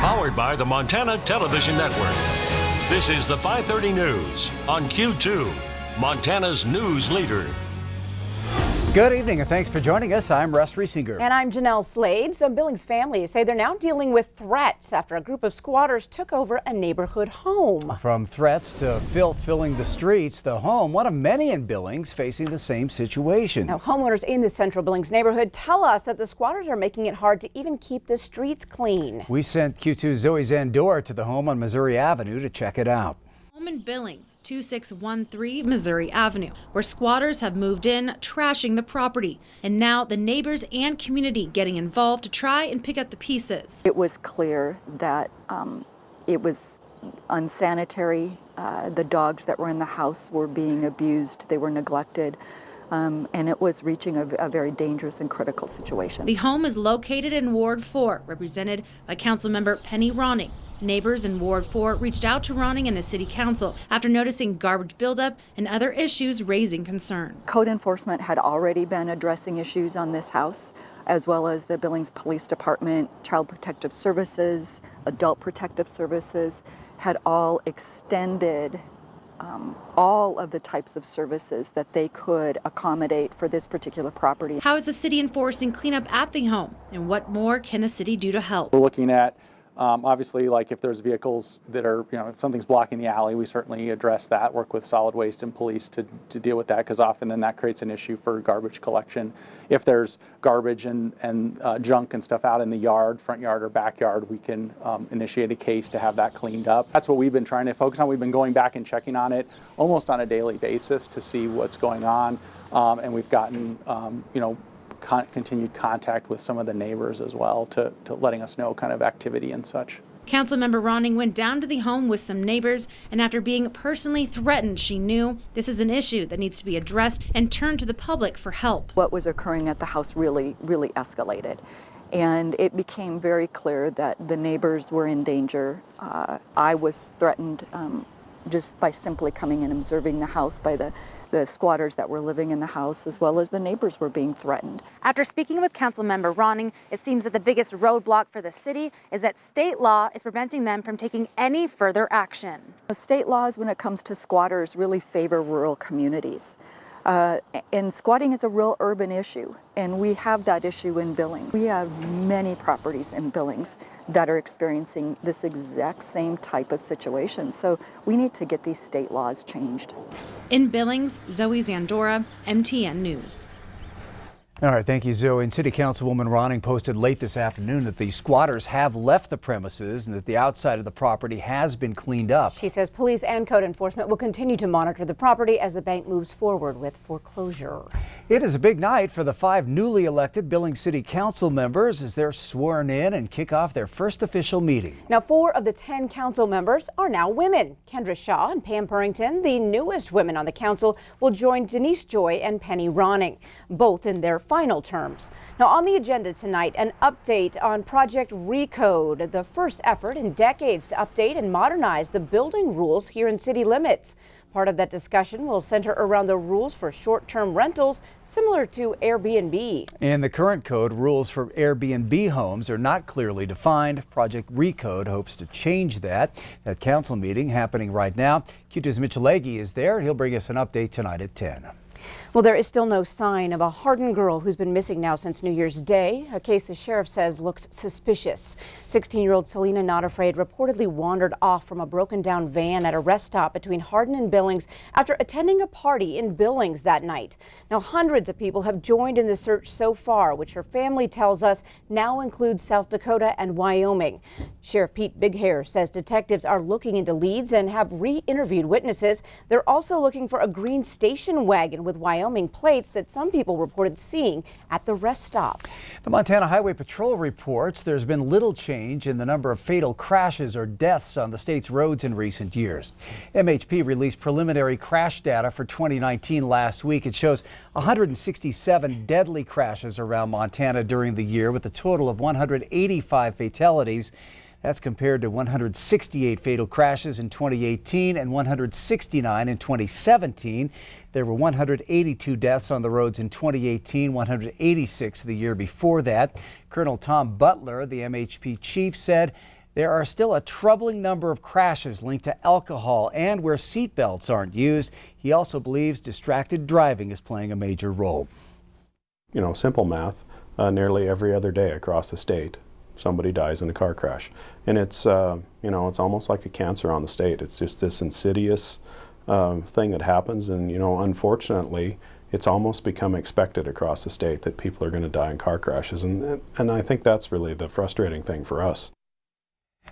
Powered by the Montana Television Network. This is the 5:30 News on Q2, Montana's news leader. Good evening and thanks for joining us. I'm Russ Riesinger. And I'm Jeanelle Slade. Some Billings families say they're now dealing with threats after a group of squatters took over a neighborhood home. From threats to filth filling the streets, the home, one of many in Billings, facing the same situation. Now, homeowners in the central Billings neighborhood tell us that the squatters are making it hard to even keep the streets clean. We sent Q2's Zoe Zandora to the home on Missouri Avenue to check it out. Home in Billings, 2613 Missouri Avenue, where squatters have moved in, trashing the property. And now the neighbors and community getting involved to try and pick up the pieces. It was clear that it was unsanitary. The dogs that were in the house were being abused. They were neglected. And it was reaching a very dangerous and critical situation. The home is located in Ward 4, represented by Councilmember Penny Ronning. Neighbors in Ward 4 reached out to Ronning and the City Council after noticing garbage buildup and other issues raising concern. Code enforcement had already been addressing issues on this house, as well as the Billings Police Department, Child Protective Services, Adult Protective Services, had all extended all of the types of services that they could accommodate for this particular property. How is the city enforcing cleanup at the home, and what more can the city do to help? We're looking at obviously, like if there's vehicles that are, if something's blocking the alley, we certainly address that, work with solid waste and police to deal with that, because often then that creates an issue for garbage collection. If there's garbage and junk and stuff out in the yard, front yard or backyard, we can initiate a case to have that cleaned up. That's what we've been trying to focus on. We've been going back and checking on it almost on a daily basis to see what's going on, and we've gotten, continued contact with some of the neighbors as well to letting us know kind of activity and such. Councilmember Ronning went down to the home with some neighbors, and after being personally threatened, she knew this is an issue that needs to be addressed and turned to the public for help. What was occurring at the house really escalated, and it became very clear that the neighbors were in danger. I was threatened just by simply coming and observing the house by the squatters that were living in the house, as well as the neighbors were being threatened. After speaking with Councilmember Ronning, it seems that the biggest roadblock for the city is that state law is preventing them from taking any further action. The state laws, when it comes to squatters, really favor rural communities. And squatting is a real urban issue, and we have that issue in Billings. We have many properties in Billings that are experiencing this exact same type of situation. So we need to get these state laws changed. In Billings, Zoe Zandora, MTN News. All right, thank you, Zoe. And City Councilwoman Ronning posted late this afternoon that the squatters have left the premises and that the outside of the property has been cleaned up. She says police and code enforcement will continue to monitor the property as the bank moves forward with foreclosure. It is a big night for the 5 newly elected Billings City Council members as they're sworn in and kick off their first official meeting. Now, 4 of the 10 council members are now women. Kendra Shaw and Pam Purrington, the newest women on the council, will join Denise Joy and Penny Ronning, both in their final terms. Now, on the agenda tonight, an update on Project Recode, the first effort in decades to update and modernize the building rules here in city limits. Part of that discussion will center around the rules for short-term rentals, similar to Airbnb. In the current code, rules for Airbnb homes are not clearly defined. Project Recode hopes to change that. That council meeting happening right now. Q2's Mitchell Legge is there. He'll bring us an update tonight at 10. Well, there is still no sign of a Hardin girl who's been missing now since New Year's Day, a case the sheriff says looks suspicious. 16-year-old Selena Not Afraid reportedly wandered off from a broken-down van at a rest stop between Hardin and Billings after attending a party in Billings that night. Now, hundreds of people have joined in the search so far, which her family tells us now includes South Dakota and Wyoming. Sheriff Pete Bighair says detectives are looking into leads and have re-interviewed witnesses. They're also looking for a green station wagon with Wyoming plates that some people reported seeing at the rest stop. The Montana Highway Patrol reports there's been little change in the number of fatal crashes or deaths on the state's roads in recent years. MHP released preliminary crash data for 2019 last week. It shows 167 deadly crashes around Montana during the year, with a total of 185 fatalities. That's compared to 168 fatal crashes in 2018 and 169 in 2017. There were 182 deaths on the roads in 2018, 186 the year before that. Colonel Tom Butler, the MHP chief, said There are still a troubling number of crashes linked to alcohol and where seatbelts aren't used. He also believes distracted driving is playing a major role. You know, simple math, nearly every other day across the state, somebody dies in a car crash. And it's, you know, it's almost like a cancer on the state. It's just this insidious thing that happens. And, you know, unfortunately, it's almost become expected across the state that people are going to die in car crashes. And I think that's really the frustrating thing for us.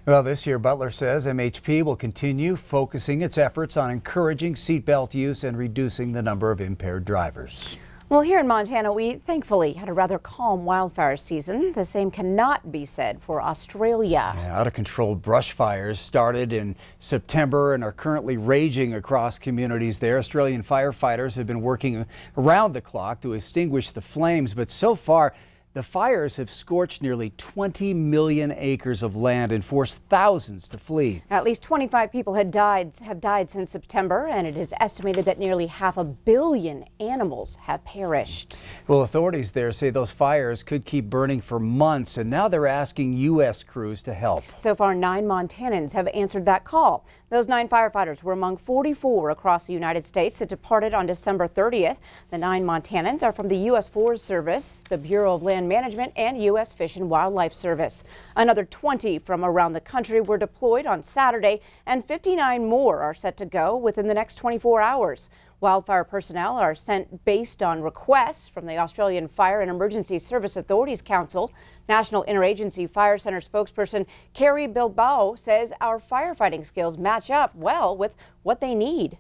Well, this year, Butler says MHP will continue focusing its efforts on encouraging seatbelt use and reducing the number of impaired drivers. Well, here in Montana, we thankfully had a rather calm wildfire season. The same cannot be said for Australia. Yeah, out-of-control brush fires started in September and are currently raging across communities there. Australian firefighters have been working around the clock to extinguish the flames, but so far, the fires have scorched nearly 20 million acres of land and forced thousands to flee. At least 25 people have died since September, and it is estimated that nearly 500 million animals have perished. Well, authorities there say those fires could keep burning for months, and now they're asking U.S. crews to help. So far, 9 Montanans have answered that call. Those 9 firefighters were among 44 across the United States that departed on December 30th. The 9 Montanans are from the U.S. Forest Service, the Bureau of Land Management, and U.S. Fish and Wildlife Service. Another 20 from around the country were deployed on Saturday, and 59 more are set to go within the next 24 hours. Wildfire personnel are sent based on requests from the Australian Fire and Emergency Service Authorities Council. National Interagency Fire Center spokesperson Carrie Bilbao says our firefighting skills match up well with what they need.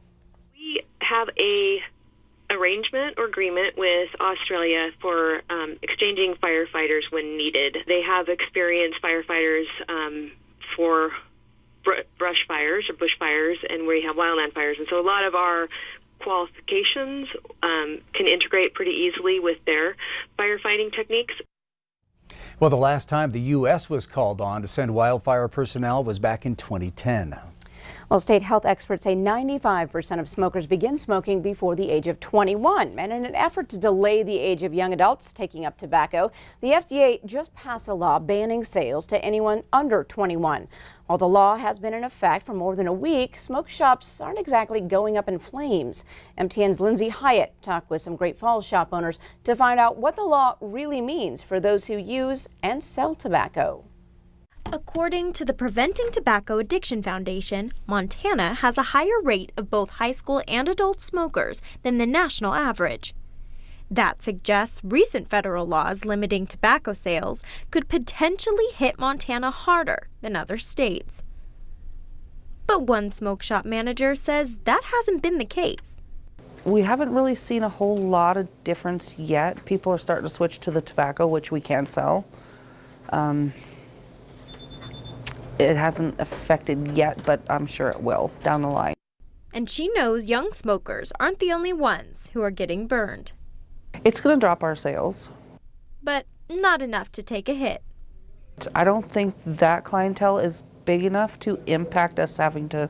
We have a arrangement or agreement with Australia for exchanging firefighters when needed. They have experienced firefighters for brush fires or bushfires, and we have wildland fires. And so a lot of our qualifications can integrate pretty easily with their firefighting techniques. Well, the last time the U.S. was called on to send wildfire personnel was back in 2010. Well, state health experts say 95% of smokers begin smoking before the age of 21. And in an effort to delay the age of young adults taking up tobacco, the FDA just passed a law banning sales to anyone under 21. While the law has been in effect for more than a week, smoke shops aren't exactly going up in flames. MTN's Lindsay Hyatt talked with some Great Falls shop owners to find out what the law really means for those who use and sell tobacco. According to the Preventing Tobacco Addiction Foundation, Montana has a higher rate of both high school and adult smokers than the national average. That suggests recent federal laws limiting tobacco sales could potentially hit Montana harder than other states. But one smoke shop manager says that hasn't been the case. We haven't really seen a whole lot of difference yet. People are starting to switch to the tobacco, which we can sell. It hasn't affected yet, but I'm sure it will down the line. And she knows young smokers aren't the only ones who are getting burned. It's going to drop our sales. But not enough to take a hit. I don't think that clientele is big enough to impact us having to,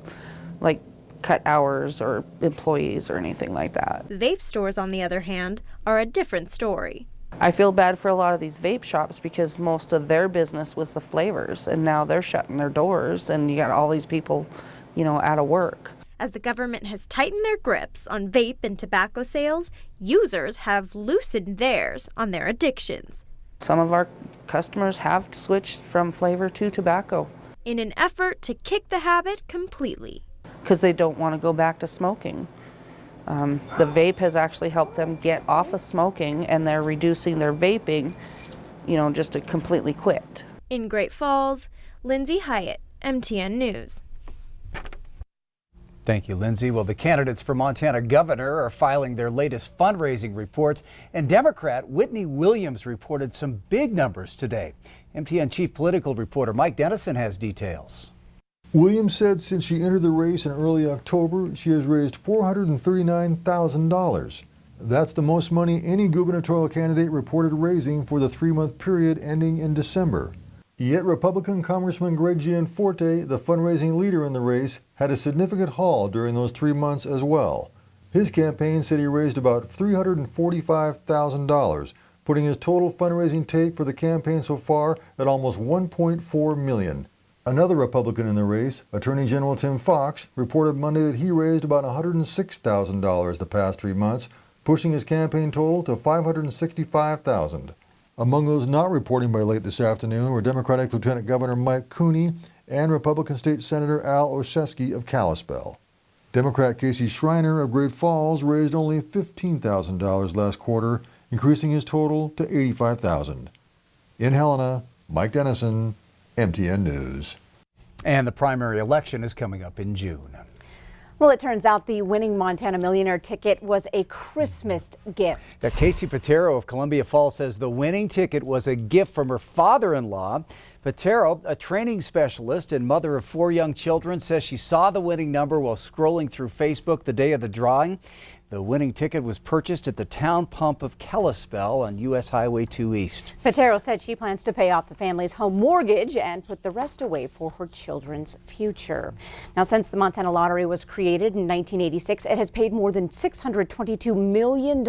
like, cut hours or employees or anything like that. Vape stores, on the other hand, are a different story. I feel bad for a lot of these vape shops because most of their business was the flavors, and now they're shutting their doors, and you got all these people, you know, out of work. As the government has tightened their grips on vape and tobacco sales, users have loosened theirs on their addictions. Some of our customers have switched from flavor to tobacco. In an effort to kick the habit completely. Because they don't want to go back to smoking. The vape has actually helped them get off of smoking, and they're reducing their vaping, you know, just to completely quit. In Great Falls, Lindsay Hyatt, MTN News. Thank you, Lindsay. Well, the candidates for Montana governor are filing their latest fundraising reports, and Democrat Whitney Williams reported some big numbers today. MTN chief political reporter Mike Dennison has details. Williams said since she entered the race in early October, she has raised $439,000. That's the most money any gubernatorial candidate reported raising for the 3-month period ending in December. Yet Republican Congressman Greg Gianforte, the fundraising leader in the race, had a significant haul during those 3 months as well. His campaign said he raised about $345,000, putting his total fundraising take for the campaign so far at almost $1.4 million. Another Republican in the race, Attorney General Tim Fox, reported Monday that he raised about $106,000 the past 3 months, pushing his campaign total to $565,000. Among those not reporting by late this afternoon were Democratic Lieutenant Governor Mike Cooney and Republican State Senator Al Olszewski of Kalispell. Democrat Casey Schreiner of Great Falls raised only $15,000 last quarter, increasing his total to $85,000. In Helena, Mike Dennison, MTN News. And the primary election is coming up in June. Well, it turns out the winning Montana Millionaire ticket was a Christmas gift. Casey Patero of Columbia Falls says the winning ticket was a gift from her father-in-law. Patero, a training specialist and mother of 4 young children, says she saw the winning number while scrolling through Facebook the day of the drawing. The winning ticket was purchased at the town pump of Kalispell on U.S. Highway 2 East. Patero said she plans to pay off the family's home mortgage and put the rest away for her children's future. Now, since the Montana Lottery was created in 1986, it has paid more than $622 million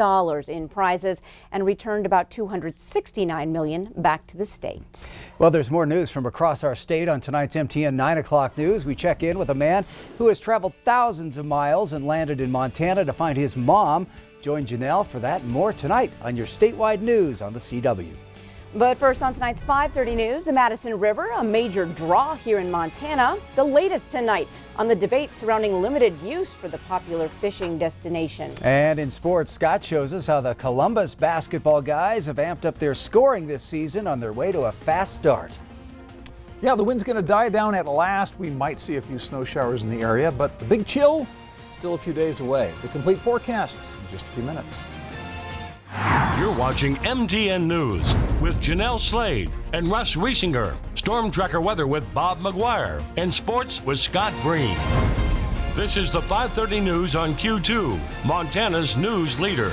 in prizes and returned about $269 million back to the state. Well, there's more news from across our state on tonight's MTN 9 o'clock news. We check in with a man who has traveled thousands of miles and landed in Montana to find his mom. Join Jeanelle for that and more tonight on your statewide news on the CW. But first on tonight's 5:30 news, the Madison River, a major draw here in Montana. The latest tonight on the debate surrounding limited use for the popular fishing destination. And in sports, Scott shows us how the Columbus basketball guys have amped up their scoring this season on their way to a fast start. Yeah, the wind's going to die down at last. We might see a few snow showers in the area, but the big chill still a few days away. The complete forecast in just a few minutes. You're watching MTN News with Jeanelle Slade and Russ Riesinger, Storm Tracker weather with Bob McGuire, and sports with Scott Green. This is the 5:30 news on Q2, Montana's news leader.